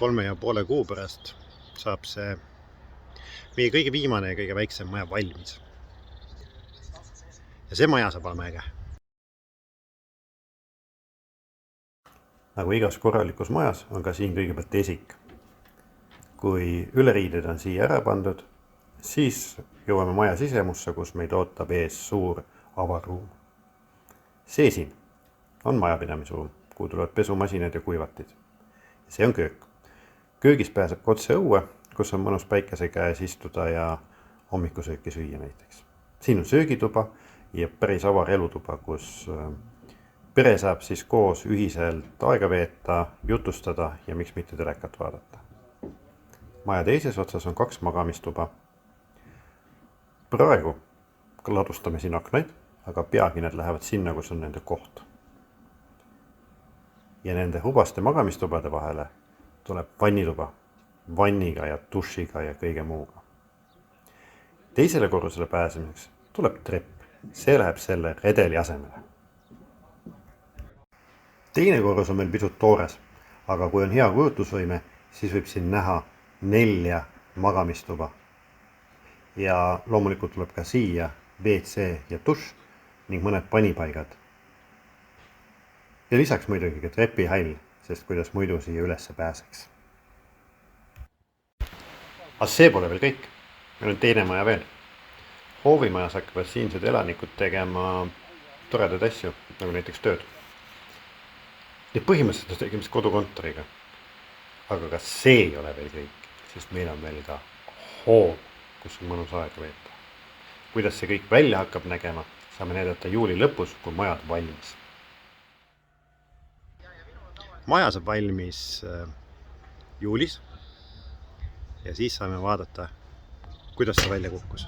3,5 kuu pärast saab see meie kõige viimane ja kõige väiksem maja valmis. Ja see maja saab olema äge. Nagu igas korralikus majas on ka siin kõigepealt esik. Kui üleriided on siia ära pandud, siis jõuame maja sisemusse, kus meid ootab ees suur avaruum. See siin on majapidamisruum, kuhu tulevad pesumasinad ja kuivatid. See on köök. Köögis pääseb otse õue, kus on mõnus päikese käes istuda ja hommikusööki süüa näiteks. Siin on söögituba ja päris avar elutuba, kus pere saab siis koos ühiselt aega veeta, jutustada ja miks mitte telekat vaadata. Maja teises otsas on 2 magamistuba. Praegu ladustame siin aknaid, aga peagi need lähevad sinna, kus on nende koht. Ja nende hubaste magamistubade vahele tuleb vannituba, vanniga ja dušiga ja kõige muuga. Teisele korrusele pääsemiseks tuleb trepp. See läheb selle redeli asemele. Teine korrus on meil pisut toores, aga kui on hea kujutusvõime, siis võib siin näha 4 magamistuba. Ja loomulikult tuleb ka siia WC ja duš ning mõned panipaigad. Ja lisaks muidugi ka trepihall, sest kuidas muidu siia ülesse pääseks. Aga see pole veel kõik. Meil on teine maja veel. Hoovimajas hakkavad siinsed elanikud tegema toredaid asju, nagu näiteks tööd. Ja põhimõtteliselt on tegemist kodukontoriga. Aga ka see ei ole veel kõik, sest meil on veel ka hoov, kus on mõnus aega veeta. Kuidas see kõik välja hakkab nägema, saame näidata juuli lõpus, kui majad valmis. Maja saab valmis juulis ja siis saame vaadata, kuidas see välja kukkus.